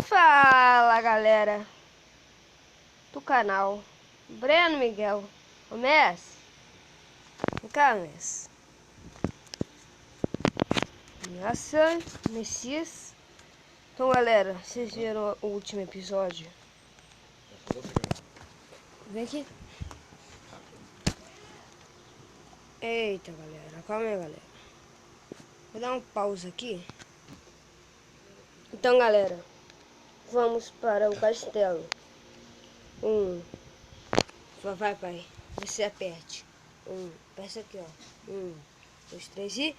Fala, galera do canal Breno Miguel. O Messi. Vem cá, Messi. Nossa, Messias. Então, galera, vocês viram o último episódio? Vem aqui. Eita, galera. Calma aí, galera. Vou dar um pausa aqui. Então, galera, vamos para o castelo. Vai, pai. Você aperte. Peça aqui, ó. 2, 3 e...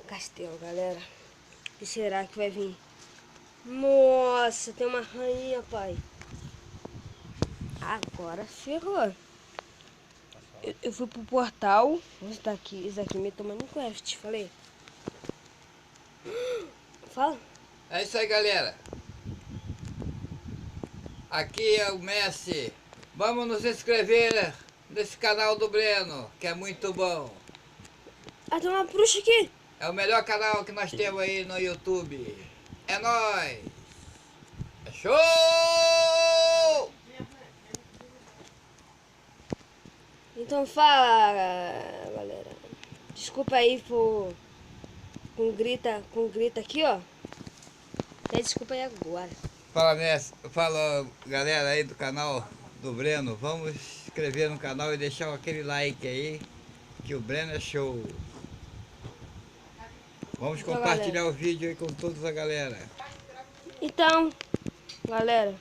Castelo, galera. O que será que vai vir? Nossa, tem uma rainha, pai. Agora ferrou. Eu fui pro portal. Esse daqui me tomando quest, falei. Fala. É isso aí, galera. Aqui é o Messi. Vamos nos inscrever nesse canal do Breno, que é muito bom. Ah, tem uma bruxa aqui. É o melhor canal que nós temos aí no YouTube. É nóis! É show! Então fala, galera. Desculpa aí com grita aqui, ó. Pede desculpa aí agora. Fala, Messi. Fala, galera aí do canal do Breno. Vamos se inscrever no canal e deixar aquele like aí, que o Breno é show. Vamos Então, compartilhar galera, o vídeo aí com toda a galera. Então, galera,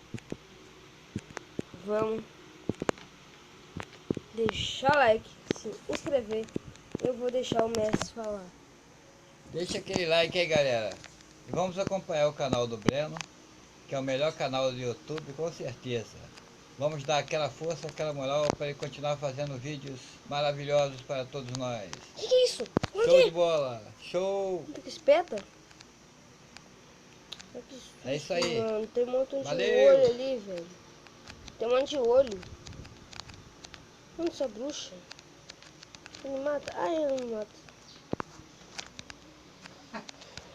vamos deixar o like, se inscrever. Eu vou deixar o Messi falar. Deixa aquele like aí, galera. E vamos acompanhar o canal do Breno, que é o melhor canal do YouTube, com certeza. Vamos dar aquela força, aquela moral para ele continuar fazendo vídeos maravilhosos para todos nós. Que é isso? Show de bola! Show! Que espeta? É isso aí. Mano, tem um monte de Valeu. olho ali, velho. Tem um monte de olho. Onde essa bruxa? Ele mata? Ah, ele não mata.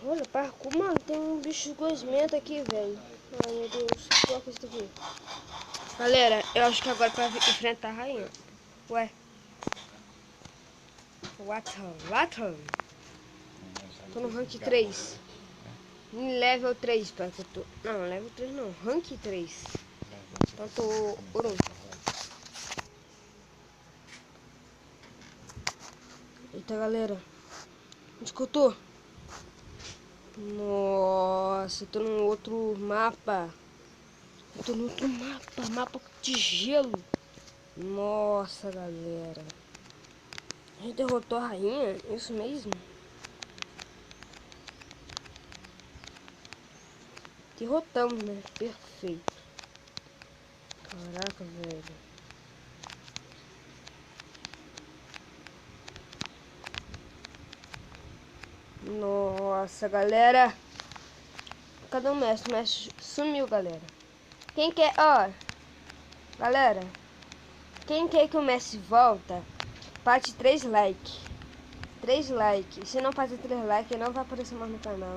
Olha, parkour. Mano, tem um bicho de gosmento aqui, velho. Ai, meu Deus. Coloca isso aqui. Galera, eu acho que agora é pra enfrentar a rainha. Ué. What? Tô no rank 3. Level 3, pai, que eu tô... Não, level 3 não. Rank 3. Então tô ouro 1. Eita, galera. Onde que eu tô? Nossa, eu tô num outro mapa. Eu tô no outro mapa. Mapa de gelo. Nossa, galera. A gente derrotou a rainha? Isso mesmo? Derrotamos, né? Perfeito. Caraca, velho. Nossa, galera. Cadê o Messi? O Messi sumiu, galera. Quem quer... Ó. Galera. Quem quer que o Messi volta, bate 3 likes. 3 likes. Se não fazer 3 likes, não vai aparecer mais no canal.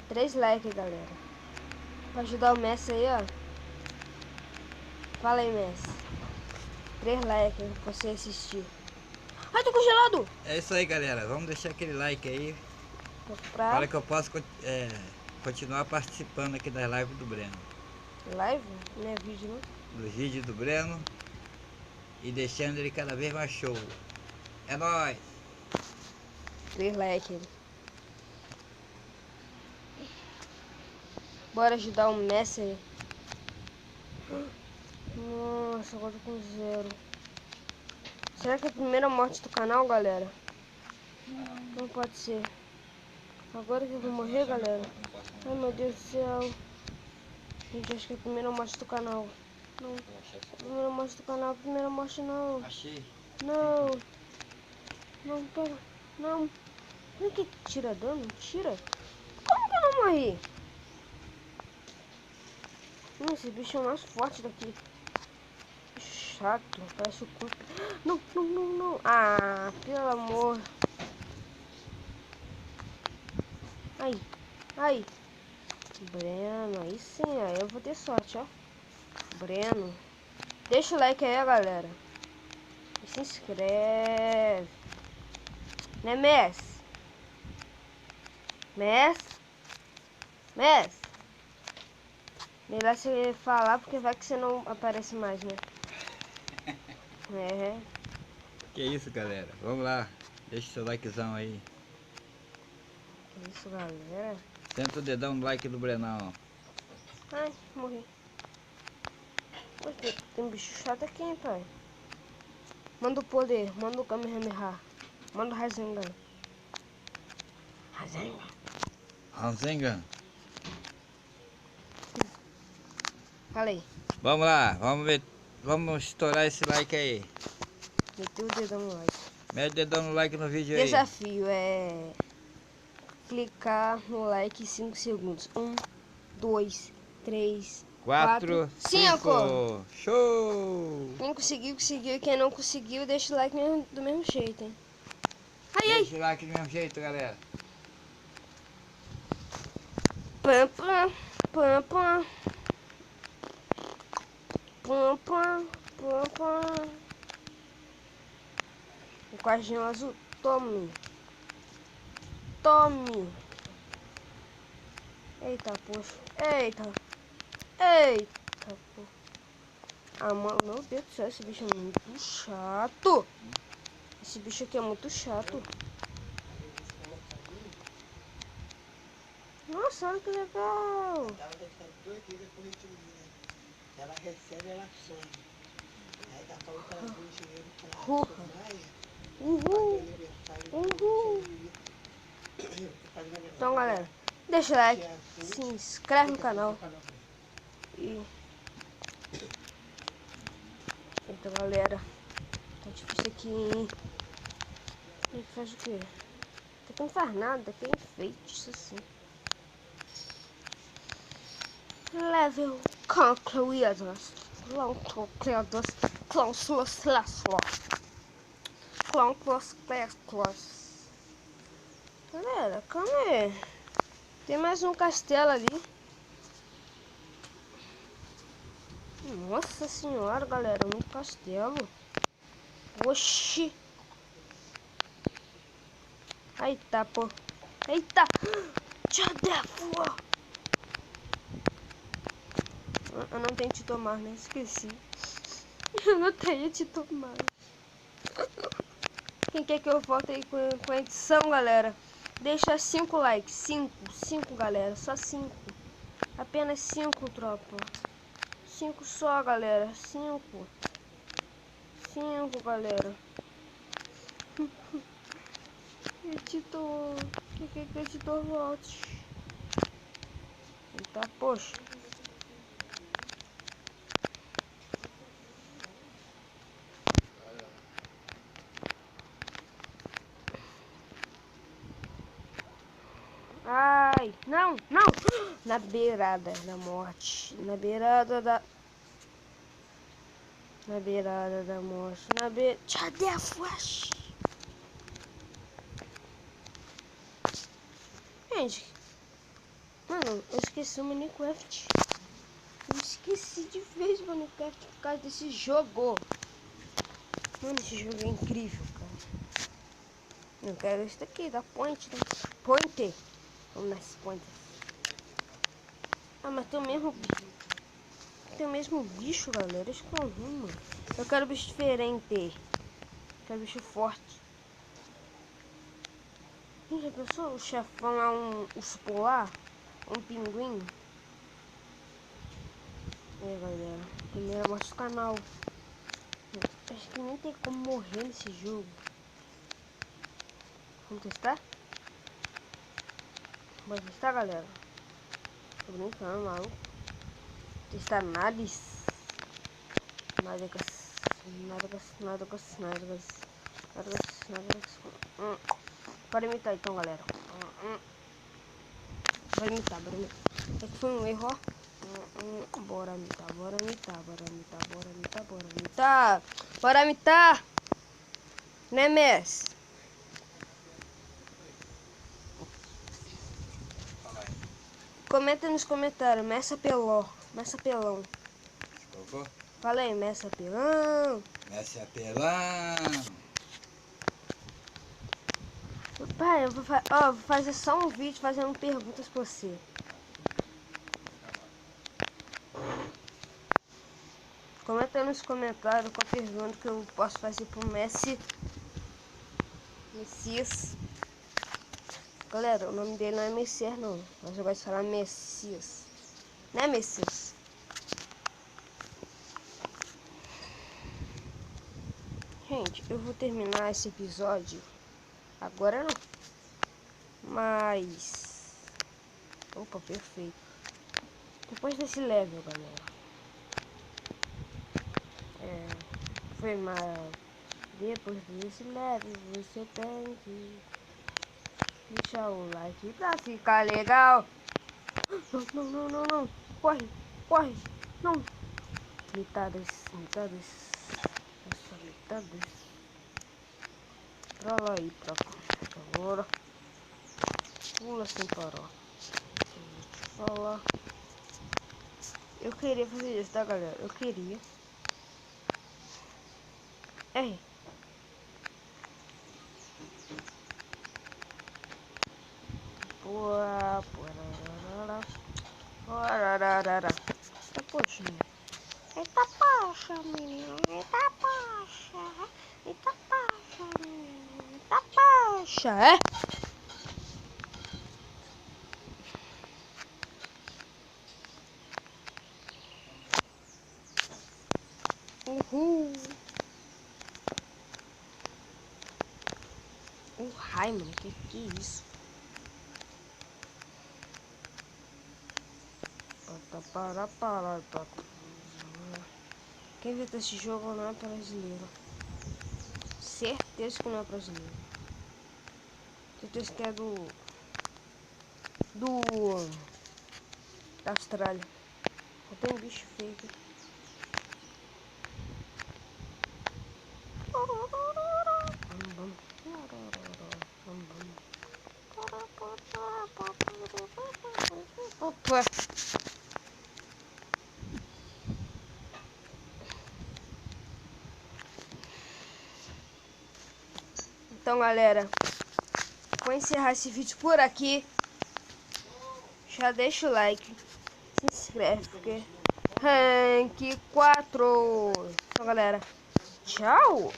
3 likes, galera. Pra ajudar o Messi aí, ó. Fala aí, Messi. 3 likes pra você assistir. Ai, tô congelado! É isso aí, galera. Vamos deixar aquele like aí, Pra para que eu possa continuar participando aqui das lives do Breno. live? Não é vídeo, não? Dos vídeos do Breno. E deixando ele cada vez mais show. É nóis! 3 likes. Bora ajudar o Messi aí. Nossa, agora tô com 0. Será que é a primeira morte do canal, galera? Não pode ser. Agora que eu vou morrer, galera. Ai, meu Deus do céu. Gente, acho que é a primeira morte do canal. Não. Primeira morte do canal. Primeira morte não. Achei. Não. Não, pega. Não. Como é que tira dano? Tira. Como que eu não morri? Esse bicho é o mais forte daqui. Chato. Parece o cu. Não. Ah, pelo amor. Ai. Breno, aí sim, aí eu vou ter sorte, ó. Breno. Deixa o like aí, galera. E se inscreve. Né, Messi? Messi? Messi? Melhor você falar, porque vai que você não aparece mais, né? É. Que isso, galera. Vamos lá. Deixa seu likezão aí. Que isso, galera? Senta o dedão no like do Brenão. Ai, morri. Poxa, tem um bicho chato aqui, hein, pai? Manda o poder, manda o Kamehameha. Manda o Rasengan. Rasengan. Rasengan. Falei. Vamos lá, vamos ver. Vamos estourar esse like aí. Meteu o dedão no like. Mete o dedão no like no vídeo aí. Desafio é clicar no like em 5 segundos. 1, 2, 3, 4, 5. Show! Quem conseguiu, conseguiu. E quem não conseguiu, deixa o like do mesmo jeito, hein? Ai, ai. Deixa o like do mesmo jeito, galera. Pam, pam, pam, pam. Pam, pam, pam, pam. O quadrinho azul, tome. Tome. Eita, poxa. Eita. Eita, poxa. Ah, mano, meu Deus do céu, esse bicho é muito chato. Esse bicho aqui é muito chato. Nossa, olha que legal. Ela recebe, ela sonha. Aí tá falando que ela tem dinheiro que ela Uhul. Uhul. Uhul. Então, galera, deixa o like, se inscreve no canal. E... Então, galera, tá difícil aqui, hein? Ele faz o quê? Aqui não faz nada, aqui é enfeite, isso assim. Level concluídos. Concluídos. Concluídos. Galera, calma aí. Tem mais um castelo ali. Nossa senhora, galera, um castelo. Oxi. Eita, pô. Eita. Eu não tenho te tomar, né? Esqueci. Eu não tenho te tomar. Quem quer que eu volte aí com a edição, galera? Deixa 5 likes. 5, galera. Só 5. Apenas 5, tropa. 5 só, galera. 5. 5, galera. Editor. Quem quer que o editor volte? Eita, poxa. Ai, não, não. Na beirada da morte. Na beirada da morte. Cadê a flash? Gente, mano, eu esqueci o Minecraft. Eu esqueci de vez o Minecraft por causa desse jogo. Mano, esse jogo é incrível, cara. Eu quero isso daqui, da Point. Pointer. Vamos nas Pointers. Ah, mas tem o mesmo bicho. Tem o mesmo bicho, galera. Acho que é ruim, mano. Eu quero bicho diferente. Quero bicho forte. Já pensou? O chefão é um urso polar? Um pinguim? É, galera. Primeira morte do canal. Acho que nem tem como morrer nesse jogo. Vamos testar? Bora testar, galera? Tô brincando, maluco. Testar nades. Nádegas. Bora imitar então, galera. Bora imitar. É que foi um erro, ó. Bora imitar. Né, Messi? comenta nos comentários, Messi apelão. Messi apelão. Colocou? Fala aí, Messi apelão. Messi apelão. Pai, eu vou fazer só um vídeo fazendo perguntas pra você. Comenta nos comentários qual pergunta que eu posso fazer pro Messias. Galera, o nome dele não é Messias não, mas eu gosto de falar Messias. Né, Messias? Gente, eu vou terminar esse episódio agora não. Mas... Opa, perfeito. Depois desse level, galera. Foi mal. Depois desse level, você tem que deixar o like pra ficar legal. Não. Corre. Não. Mitadas. Nossa, mitadas. Pra lá e pra cá. Agora. Pula sem parar. Falar. Eu queria fazer isso, tá, galera? Eu queria. Poxa. Eita poxa, menino. Eita poxa, menino. Eita poxa, é? Uhul. Ai, mano, que é isso? Quem inventou esse jogo não é brasileiro. Certeza que não é brasileiro. Certeza que é da Austrália. Só tem um bicho feio aqui. Opa. Então, galera, vou encerrar esse vídeo por aqui. Já deixa o like, se inscreve, porque Rank 4. Então, galera, tchau.